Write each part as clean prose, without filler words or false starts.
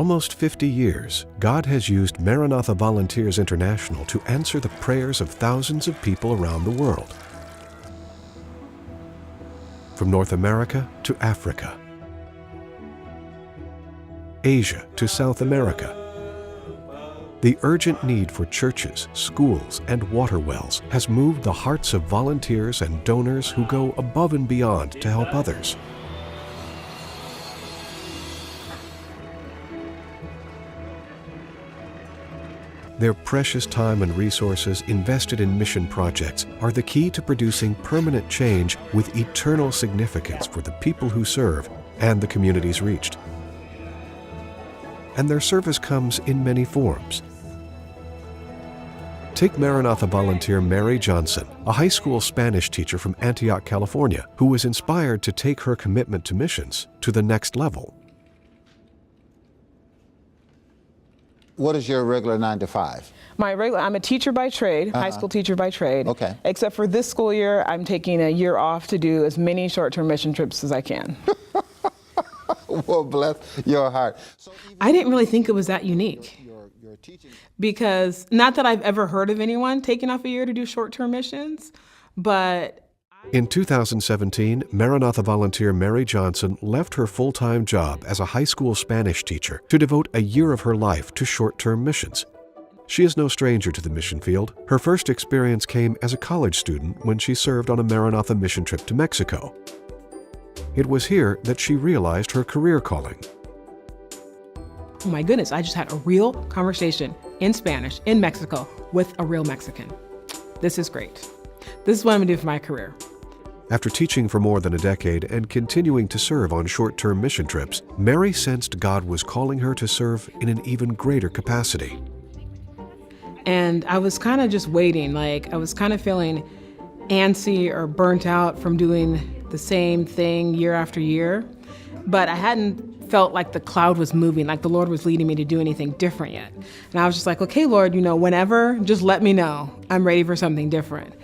almost 50 years, God has used Maranatha Volunteers International to answer the prayers of thousands of people around the world. From North America to Africa, Asia to South America, the urgent need for churches, schools, and water wells has moved the hearts of volunteers and donors who go above and beyond to help others. Their precious time and resources invested in mission projects are the key to producing permanent change with eternal significance for the people who serve and the communities reached. And their service comes in many forms. Take Maranatha volunteer Mary Johnson, a high school Spanish teacher from Antioch, California, who was inspired to take her commitment to missions to the next level. What is your regular 9 to 5? I'm a teacher by trade, high school teacher by trade. Okay. Except for this school year, I'm taking a year off to do as many short-term mission trips as I can. Well, bless your heart. I didn't really think it was that unique. Because not that I've ever heard of anyone taking off a year to do short-term missions, but in 2017, Maranatha volunteer Mary Johnson left her full-time job as a high school Spanish teacher to devote a year of her life to short-term missions. She is no stranger to the mission field. Her first experience came as a college student when she served on a Maranatha mission trip to Mexico. It was here that she realized her career calling. oh my goodness, I just had a real conversation in Spanish in Mexico with a real Mexican. This is great. This is what I'm gonna do for my career. After teaching for more than a decade and continuing to serve on short-term mission trips, Mary sensed God was calling her to serve in an even greater capacity. And I was kind of just waiting, like I was kind of feeling antsy or burnt out from doing the same thing year after year. But I hadn't felt like the cloud was moving, like the Lord was leading me to do anything different yet. And I was just like, okay, Lord, whenever, just let me know. I'm ready for something different.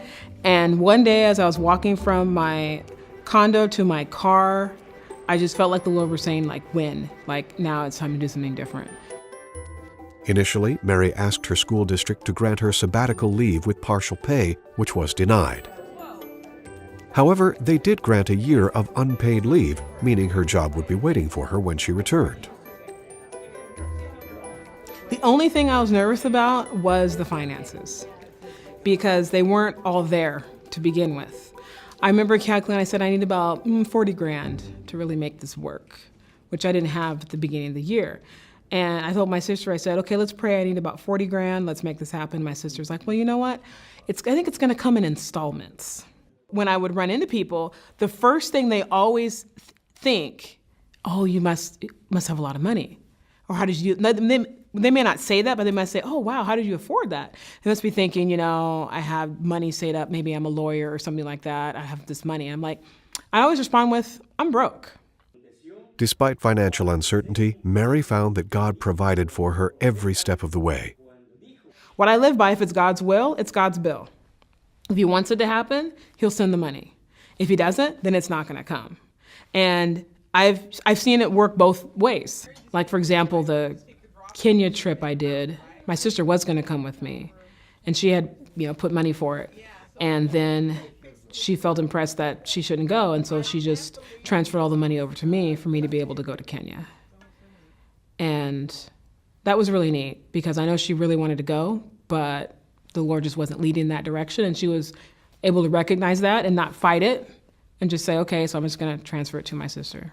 And one day as I was walking from my condo to my car, I just felt like the Lord was saying, when? Now it's time to do something different. Initially, Mary asked her school district to grant her sabbatical leave with partial pay, which was denied. However, they did grant a year of unpaid leave, meaning her job would be waiting for her when she returned. The only thing I was nervous about was the finances, because they weren't all there to begin with. I remember calculating, I said I need about 40 grand to really make this work, which I didn't have at the beginning of the year. And I told my sister, I said, okay, let's pray. I need about 40 grand. Let's make this happen. My sister's like, well, you know what? I think it's going to come in installments. When I would run into people, the first thing they always think, oh, you must have a lot of money. Or how did you, they may not say that, but they might say, oh, wow, how did you afford that? They must be thinking, I have money saved up. Maybe I'm a lawyer or something like that. I have this money. I'm like, I always respond with, I'm broke. Despite financial uncertainty, Mary found that God provided for her every step of the way. What I live by, if it's God's will, it's God's bill. If he wants it to happen, he'll send the money. If he doesn't, then it's not going to come. And I've seen it work both ways. Like, for example, the Kenya trip I did, my sister was going to come with me, and she had, put money for it. And then she felt impressed that she shouldn't go, and so she just transferred all the money over to me for me to be able to go to Kenya. And that was really neat, because I know she really wanted to go, but the Lord just wasn't leading in that direction, and she was able to recognize that and not fight it and just say, okay, so I'm just going to transfer it to my sister.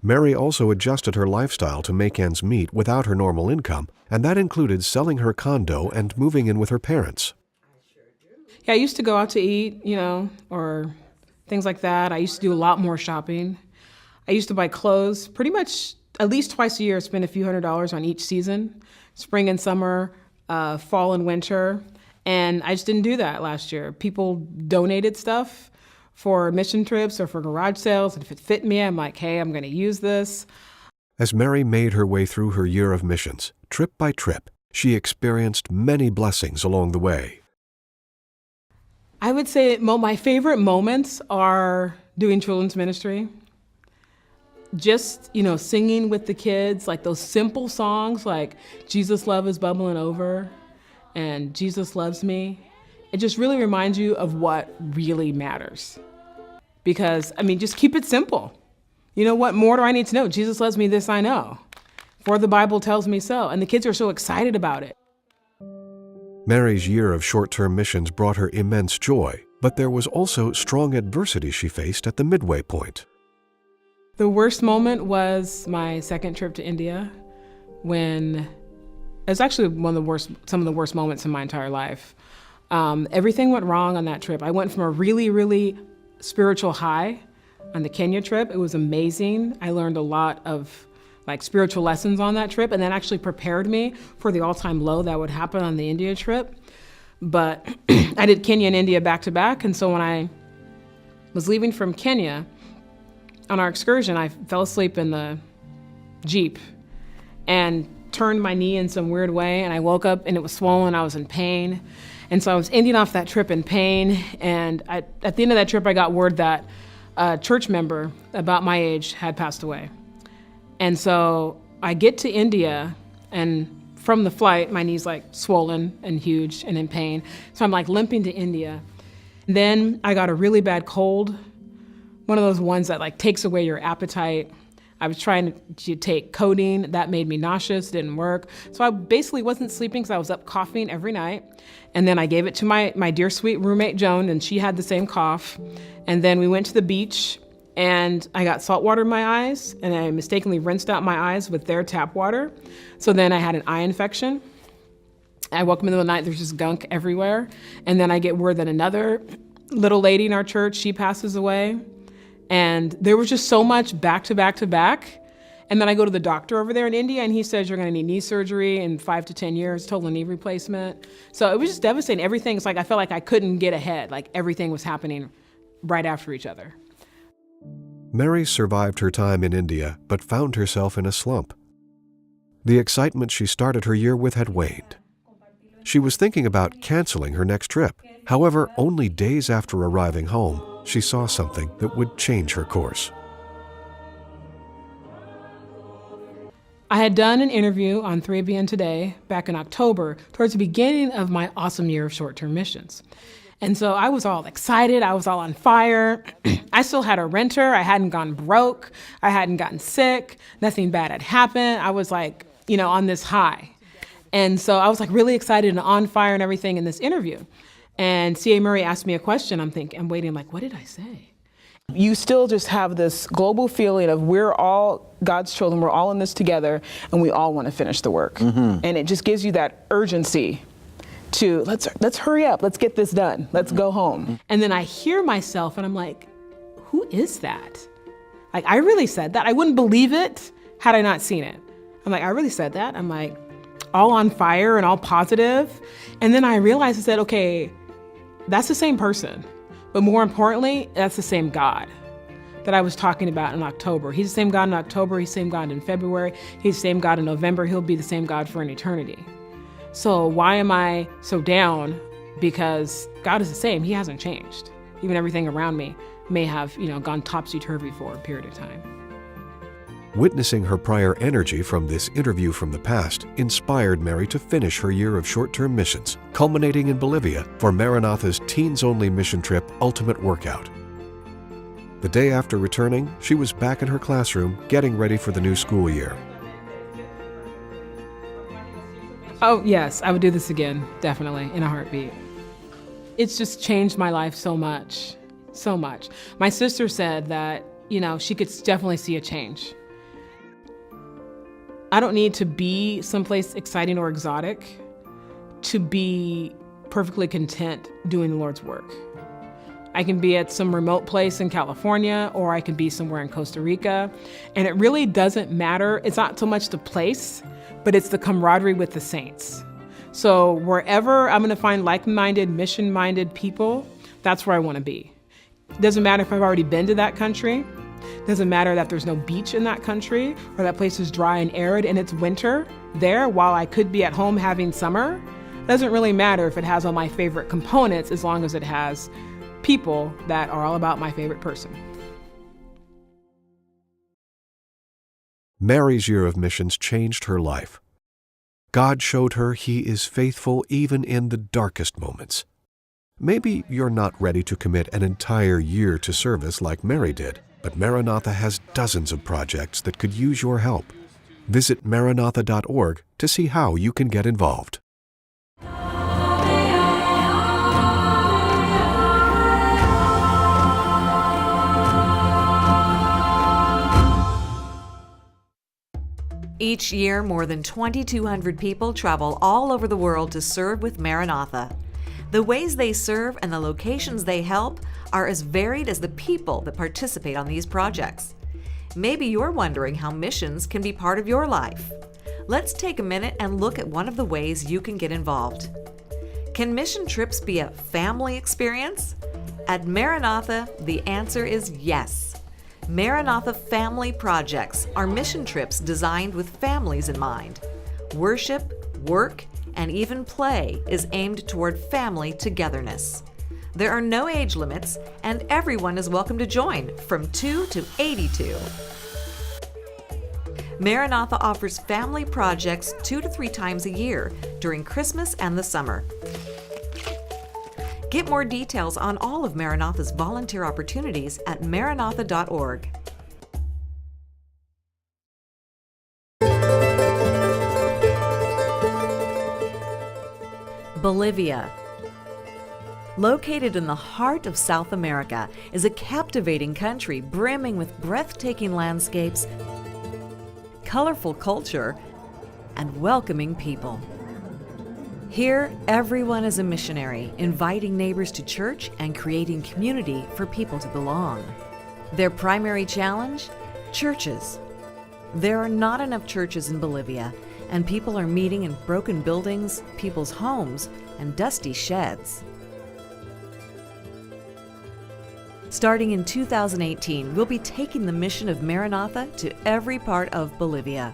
Mary also adjusted her lifestyle to make ends meet without her normal income, and that included selling her condo and moving in with her parents. Yeah, I used to go out to eat, or things like that. I used to do a lot more shopping. I used to buy clothes pretty much at least twice a year, spend a few $100s on each season, spring and summer, fall and winter. And I just didn't do that last year. People donated stuff for mission trips or for garage sales. And if it fit me, I'm like, hey, I'm going to use this. As Mary made her way through her year of missions, trip by trip, she experienced many blessings along the way. I would say my favorite moments are doing children's ministry. just, singing with the kids, like those simple songs like Jesus Love is Bubbling Over and Jesus Loves Me, it just really reminds you of what really matters. Because, just keep it simple. What more do I need to know? Jesus loves me, this I know. For the Bible tells me so. And the kids are so excited about it. Mary's year of short-term missions brought her immense joy, but there was also strong adversity she faced at the midway point. The worst moment was my second trip to India, when it was actually some of the worst moments in my entire life. Everything went wrong on that trip. I went from a really, really spiritual high on the Kenya trip. It was amazing. I learned a lot of spiritual lessons on that trip, and that actually prepared me for the all-time low that would happen on the India trip. But I did Kenya and India back to back, and so when I was leaving from Kenya on our excursion, I fell asleep in the Jeep and turned my knee in some weird way, and I woke up and it was swollen. I was in pain. And so I was ending off that trip in pain, and at the end of that trip, I got word that a church member about my age had passed away. And so I get to India, and from the flight, my knee's swollen and huge and in pain. So I'm limping to India. Then I got a really bad cold, one of those ones that takes away your appetite. I was trying to take codeine. That made me nauseous, didn't work. So I basically wasn't sleeping because I was up coughing every night. And then I gave it to my dear sweet roommate, Joan, and she had the same cough. And then we went to the beach, and I got salt water in my eyes, and I mistakenly rinsed out my eyes with their tap water. So then I had an eye infection. I woke up in the middle of the night, there's just gunk everywhere. And then I get word that another little lady in our church, she passes away. And there was just so much back to back to back. And then I go to the doctor over there in India, and he says you're going to need knee surgery in 5 to 10 years, total knee replacement. So it was just devastating. Everything's I felt like I couldn't get ahead. Everything was happening right after each other. Mary survived her time in India, but found herself in a slump. The excitement she started her year with had waned. She was thinking about canceling her next trip. However, only days after arriving home, she saw something that would change her course. I had done an interview on 3ABN Today back in October, towards the beginning of my awesome year of short-term missions. And so I was all excited, I was all on fire. I still had a renter, I hadn't gone broke, I hadn't gotten sick, nothing bad had happened. I was on this high. And so I was really excited and on fire and everything in this interview. And C.A. Murray asked me a question. I'm waiting, what did I say? You still just have this global feeling of we're all God's children, we're all in this together, and we all want to finish the work. Mm-hmm. And it just gives you that urgency to let's hurry up, let's get this done, let's go home. And then I hear myself and I'm like, who is that? I really said that. I wouldn't believe it had I not seen it. I'm I really said that. I'm all on fire and all positive. And then I realized, I said, okay, that's the same person. But more importantly, that's the same God that I was talking about in October. He's the same God in October, he's the same God in February, he's the same God in November, he'll be the same God for an eternity. So why am I so down? Because God is the same, he hasn't changed. Even everything around me may have, gone topsy-turvy for a period of time. Witnessing her prior energy from this interview from the past inspired Mary to finish her year of short-term missions, culminating in Bolivia for Maranatha's teens-only mission trip Ultimate Workout. The day after returning, she was back in her classroom getting ready for the new school year. Oh, yes, I would do this again, definitely, in a heartbeat. It's just changed my life so much, so much. My sister said that, she could definitely see a change. I don't need to be someplace exciting or exotic to be perfectly content doing the Lord's work. I can be at some remote place in California, or I can be somewhere in Costa Rica. And it really doesn't matter. It's not so much the place, but it's the camaraderie with the saints. So wherever I'm going to find like-minded, mission-minded people, that's where I want to be. It doesn't matter if I've already been to that country. It doesn't matter that there's no beach in that country, or that place is dry and arid and it's winter there while I could be at home having summer. It doesn't really matter if it has all my favorite components, as long as it has people that are all about my favorite person. Mary's year of missions changed her life. God showed her He is faithful even in the darkest moments. Maybe you're not ready to commit an entire year to service like Mary did, but Maranatha has dozens of projects that could use your help. Visit maranatha.org to see how you can get involved. Each year, more than 2,200 people travel all over the world to serve with Maranatha. The ways they serve and the locations they help are as varied as the people that participate on these projects. Maybe you're wondering how missions can be part of your life. Let's take a minute and look at one of the ways you can get involved. Can mission trips be a family experience? At Maranatha, the answer is yes. Maranatha Family Projects are mission trips designed with families in mind. Worship, work, and even play is aimed toward family togetherness. There are no age limits, and everyone is welcome to join, from 2 to 82. Maranatha offers family projects 2 to 3 times a year during Christmas and the summer. Get more details on all of Maranatha's volunteer opportunities at maranatha.org. Bolivia. Located in the heart of South America, is a captivating country brimming with breathtaking landscapes, colorful culture, and welcoming people. Here, everyone is a missionary, inviting neighbors to church and creating community for people to belong. Their primary challenge? Churches. There are not enough churches in Bolivia, and people are meeting in broken buildings, people's homes, and dusty sheds. Starting in 2018, we'll be taking the mission of Maranatha to every part of Bolivia.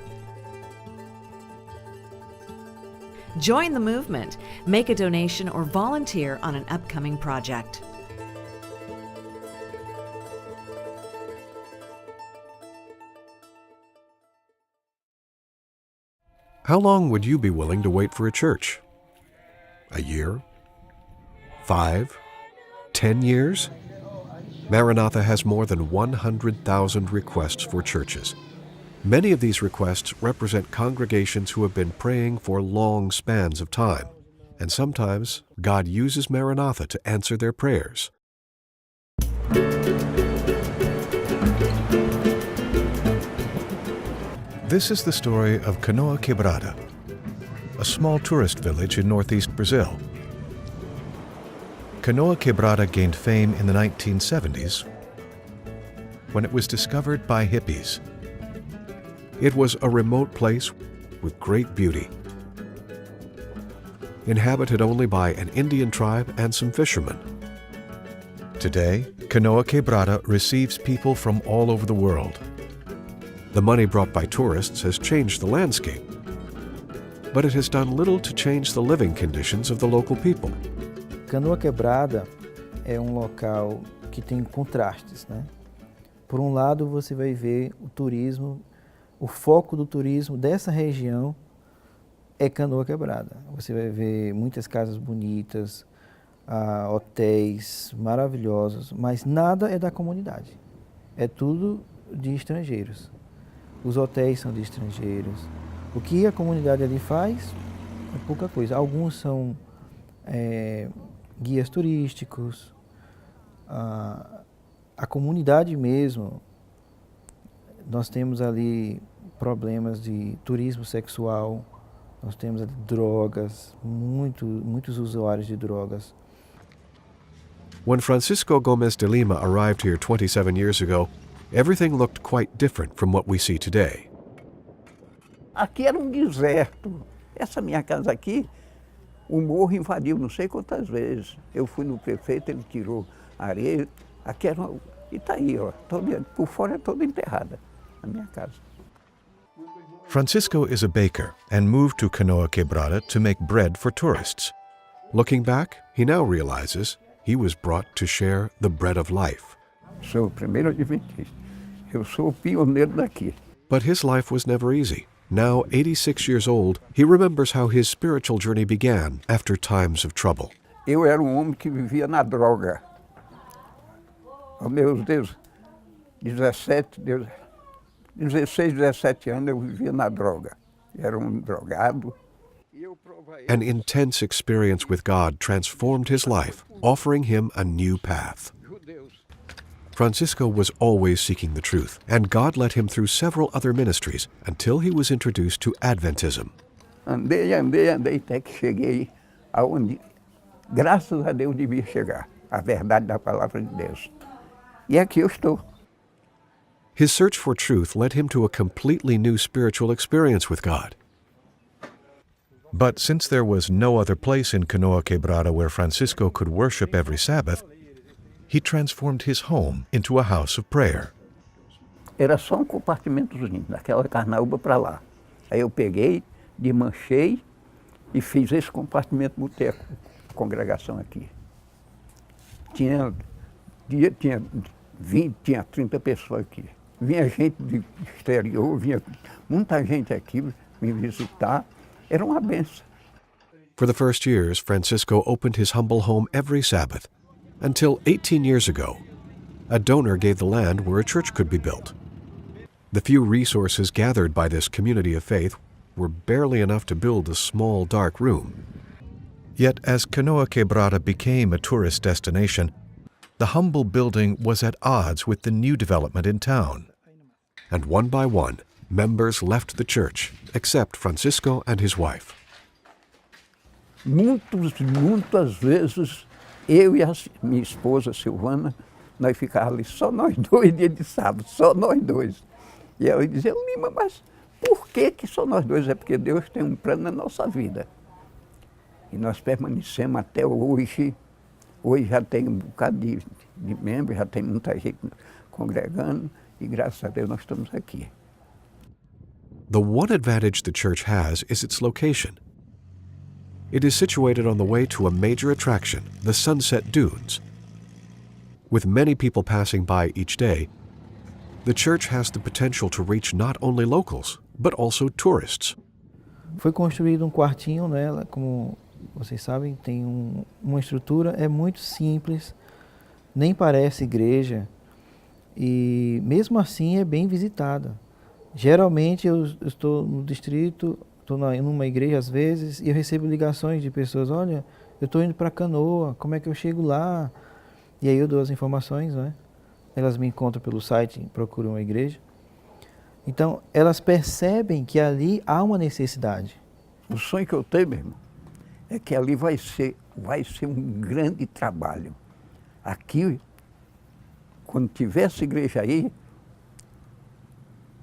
Join the movement, make a donation, or volunteer on an upcoming project. How long would you be willing to wait for a church? A year? 5? 10 years? Maranatha has more than 100,000 requests for churches. Many of these requests represent congregations who have been praying for long spans of time, and sometimes God uses Maranatha to answer their prayers. This is the story of Canoa Quebrada, a small tourist village in northeast Brazil. Canoa Quebrada gained fame in the 1970s when it was discovered by hippies. It was a remote place with great beauty, inhabited only by an Indian tribe and some fishermen. Today, Canoa Quebrada receives people from all over the world. The money brought by tourists has changed the landscape, but it has done little to change the living conditions of the local people. Canoa Quebrada é local que tem contrastes, né? Por lado, você vai ver o turismo, o foco do turismo dessa região é Canoa Quebrada. Você vai ver muitas casas bonitas, hotéis maravilhosos, mas nada é da comunidade. É tudo de estrangeiros. Os hotéis são de estrangeiros. O que a comunidade ali faz é pouca coisa. Alguns são guias turísticos, a comunidade mesmo. Nós temos ali problemas de turismo sexual, nós temos ali drogas, muitos usuários de drogas. When Francisco Gomes de Lima arrived here 27 years ago, everything looked quite different from what we see today. Aqui era deserto. Essa minha casa aqui, o morro invadiu não sei quantas vezes. Eu fui no prefeito, ele tirou a areia. Aqui era e está aí, ó, por fora é toda enterrada, a minha casa. Francisco is a baker and moved to Canoa Quebrada to make bread for tourists. Looking back, he now realizes he was brought to share the bread of life. Sou o primeiro adventista. Eu sou o pioneiro daqui. But his life was never easy. Now 86 years old, he remembers how his spiritual journey began after times of trouble. Eu era homem que vivia na droga. Aos meus 16, 17 anos eu vivia na droga. Era drogado. An intense experience with God transformed his life, offering him a new path. Francisco was always seeking the truth, and God led him through several other ministries until he was introduced to Adventism. Andei até que cheguei aonde, graças a Deus, devia chegar. A verdade da palavra de Deus. E aqui eu estou. His search for truth led him to a completely new spiritual experience with God. But since there was no other place in Canoa Quebrada where Francisco could worship every Sabbath, he transformed his home into a house of prayer. Era só compartimentozinho, daquela carnaúba para lá. Aí eu peguei, desmanchei e fiz esse compartimento boteco, congregação aqui. Tinha 20, tinha 30 pessoas aqui. Vinha gente do exterior, vinha muita gente aqui me visitar. Era uma benção. For the first years, Francisco opened his humble home every Sabbath, until 18 years ago, a donor gave the land where a church could be built. The few resources gathered by this community of faith were barely enough to build a small, dark room. Yet, as Canoa Quebrada became a tourist destination, the humble building was at odds with the new development in town. And one by one, members left the church, except Francisco and his wife. Muitas vezes, eu e a minha esposa, Silvana, nós ficávamos ali só nós dois, dia de sábado, só nós dois. E ela dizia, Lima, mas por que só nós dois? É porque Deus tem um plano na nossa vida. E nós permanecemos até hoje. Hoje já tem um bocado de membros, já tem muita gente congregando, e graças a Deus nós estamos aqui. The one advantage the church has is its location. It is situated on the way to a major attraction, the Sunset Dunes. With many people passing by each day, the church has the potential to reach not only locals, but also tourists. Foi construído quartinho nela, como vocês sabem, tem uma estrutura, é muito simples, nem parece igreja, e mesmo assim é bem visitada. Geralmente eu estou no distrito, estou numa igreja às vezes, e eu recebo ligações de pessoas, olha, eu estou indo para Canoa, como é que eu chego lá? E aí eu dou as informações, né? Elas me encontram pelo site, procuram uma igreja. Então, elas percebem que ali há uma necessidade. O sonho que eu tenho, meu irmão, é que ali vai ser um grande trabalho. Aqui, quando tiver essa igreja aí,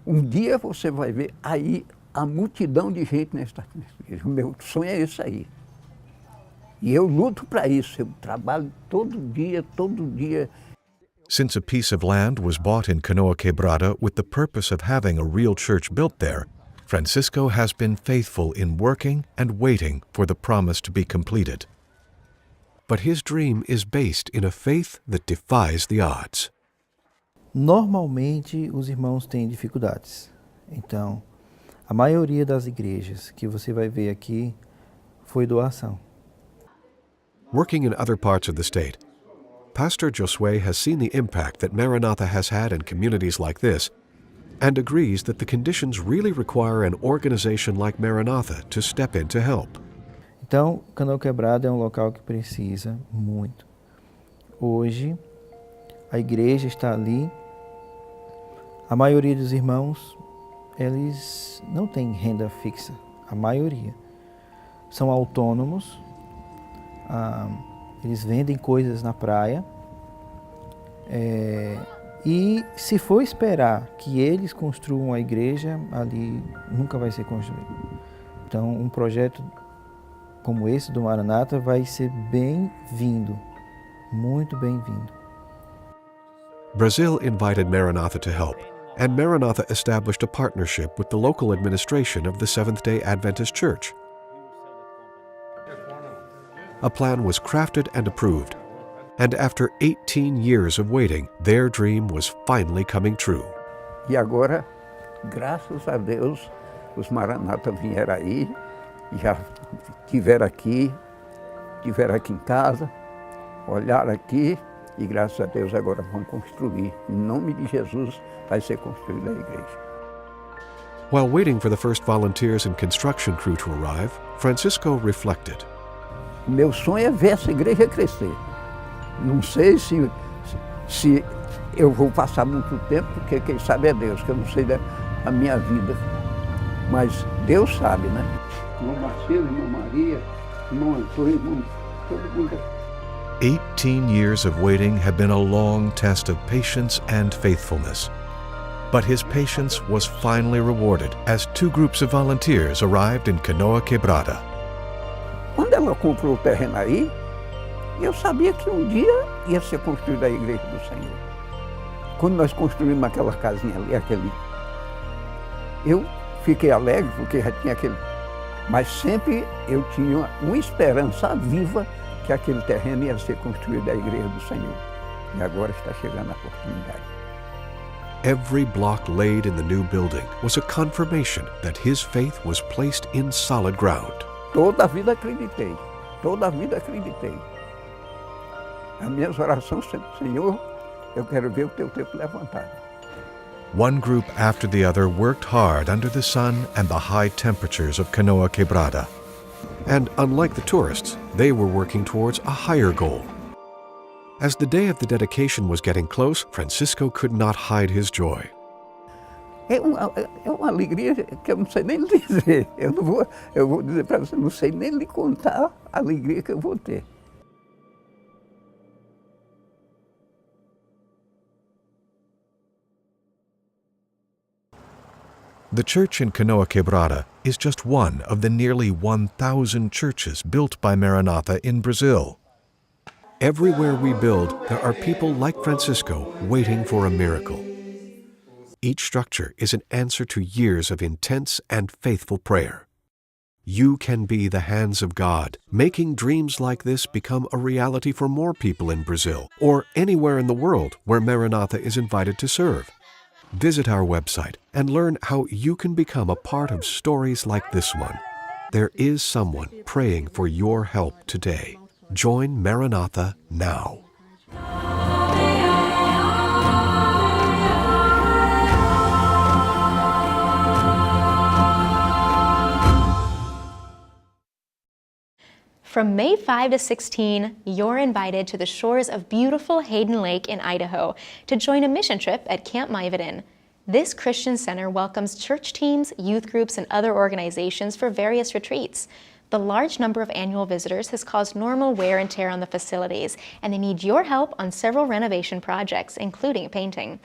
um dia você vai ver aí a multidão de gente nessa igreja. O meu sonho é esse aí. E eu luto para isso, eu trabalho todo dia. Since a piece of land was bought in Canoa Quebrada with the purpose of having a real church built there, Francisco has been faithful in working and waiting for the promise to be completed. But his dream is based in a faith that defies the odds. Normalmente, os irmãos têm dificuldades. Então, a maioria das igrejas que você vai ver aqui foi doação. Working in other parts of the state, Pastor Josue has seen the impact that Maranatha has had in communities like this and agrees that the conditions really require an organization like Maranatha to step in to help. Então, Canoa Quebrada é um local que precisa muito. Hoje, a igreja está ali. A maioria dos irmãos, eles não têm renda fixa. A maioria. São autônomos. Eles vendem coisas na praia. E se for esperar que eles construam a igreja, ali nunca vai ser construído. Então, um projeto como esse do Maranatha vai ser bem-vindo, muito bem-vindo. Brazil invited Maranatha to help, and Maranatha established a partnership with the local administration of the Seventh-day Adventist Church. A plan was crafted and approved, and after 18 years of waiting, their dream was finally coming true. E agora Graças a Deus, os Maranata vieram aí, já estiveram aqui em casa, olharam aqui e graças a Deus agora vão construir. Em nome de Jesus vai ser construída a igreja. While waiting for the first volunteers and construction crew to arrive, Francisco reflected. O meu sonho é ver essa igreja crescer. Não sei se eu vou passar muito tempo, porque quem sabe é Deus, que eu não sei da minha vida. Mas Deus sabe, né? Irmão Marcelo, irmã Maria, irmão Antônio, irmão, todo mundo. 18 years of waiting have been a long test of patience and faithfulness. But his patience was finally rewarded as two groups of volunteers arrived in Canoa Quebrada. Quando ela comprou o terreno aí, eu sabia que um dia ia ser construída a igreja do Senhor. Quando nós construímos aquela casinha ali, eu fiquei alegre porque já tinha aquele... Mas sempre eu tinha uma esperança viva que aquele terreno ia ser construído a igreja do Senhor. E agora está chegando a oportunidade. Every block laid in the new building was a confirmation that his faith was placed in solid ground. Toda a vida acreditei, toda a vida acreditei. As minhas orações sempre, Senhor, eu quero ver o teu tempo levantado. One group after the other worked hard under the sun and the high temperatures of Canoa Quebrada. And unlike the tourists, they were working towards a higher goal. As the day of the dedication was getting close, Francisco could not hide his joy. É uma alegria que eu não sei nem dizer. Eu vou dizer para você, não sei nem lhe contar a alegria que eu vou ter. The church in Canoa Quebrada is just one of the nearly 1,000 churches built by Maranatha in Brazil. Everywhere we build, there are people like Francisco waiting for a miracle. Each structure is an answer to years of intense and faithful prayer. You can be the hands of God, making dreams like this become a reality for more people in Brazil or anywhere in the world where Maranatha is invited to serve. Visit our website and learn how you can become a part of stories like this one. There is someone praying for your help today. Join Maranatha now. From May 5 to 16, you're invited to the shores of beautiful Hayden Lake in Idaho to join a mission trip at Camp Maivaden. This Christian center welcomes church teams, youth groups, and other organizations for various retreats. The large number of annual visitors has caused normal wear and tear on the facilities, and they need your help on several renovation projects, including painting.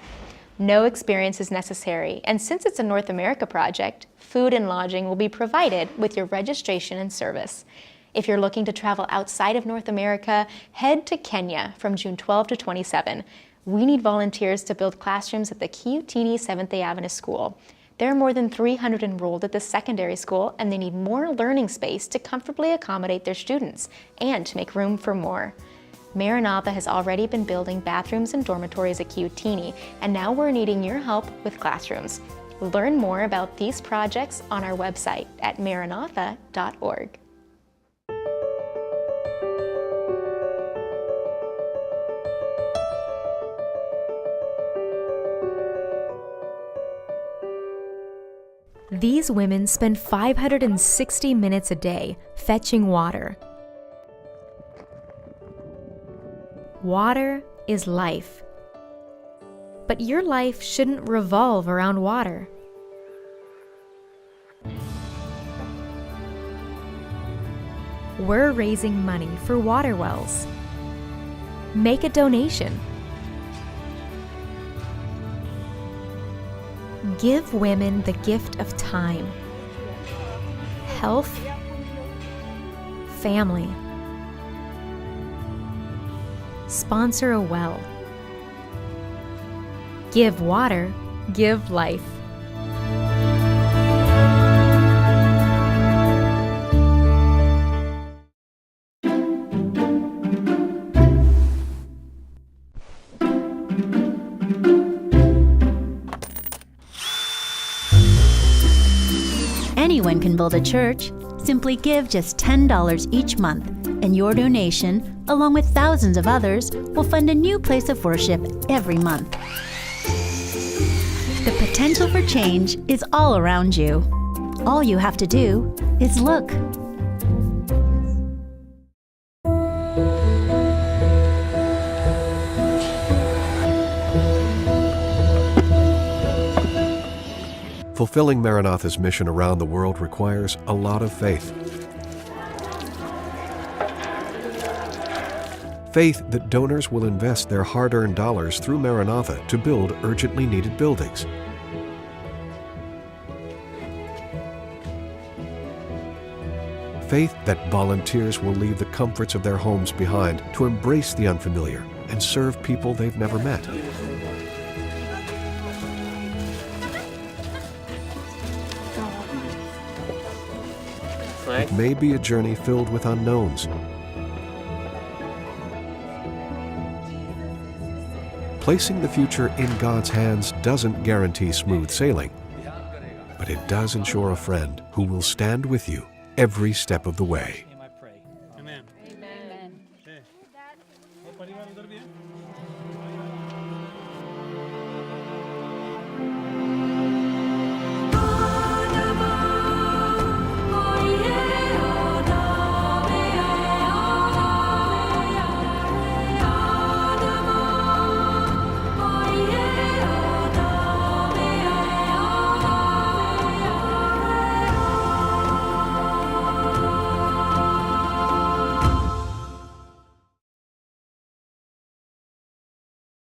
No experience is necessary, and since it's a North America project, food and lodging will be provided with your registration and service. If you're looking to travel outside of North America, head to Kenya from June 12 to 27. We need volunteers to build classrooms at the Kiutini Seventh-day Adventist School. There are more than 300 enrolled at the secondary school, and they need more learning space to comfortably accommodate their students and to make room for more. Maranatha has already been building bathrooms and dormitories at Kiutini, and now we're needing your help with classrooms. Learn more about these projects on our website at maranatha.org. These women spend 560 minutes a day fetching water. Water is life. But your life shouldn't revolve around water. We're raising money for water wells. Make a donation. Give women the gift of time, health, family. Sponsor a well. Give water, give life. Anyone can build a church. Simply give just $10 each month, and your donation, along with thousands of others, will fund a new place of worship every month. The potential for change is all around you. All you have to do is look. Fulfilling Maranatha's mission around the world requires a lot of faith. Faith that donors will invest their hard-earned dollars through Maranatha to build urgently needed buildings. Faith that volunteers will leave the comforts of their homes behind to embrace the unfamiliar and serve people they've never met. It may be a journey filled with unknowns. Placing the future in God's hands doesn't guarantee smooth sailing, but it does ensure a friend who will stand with you every step of the way.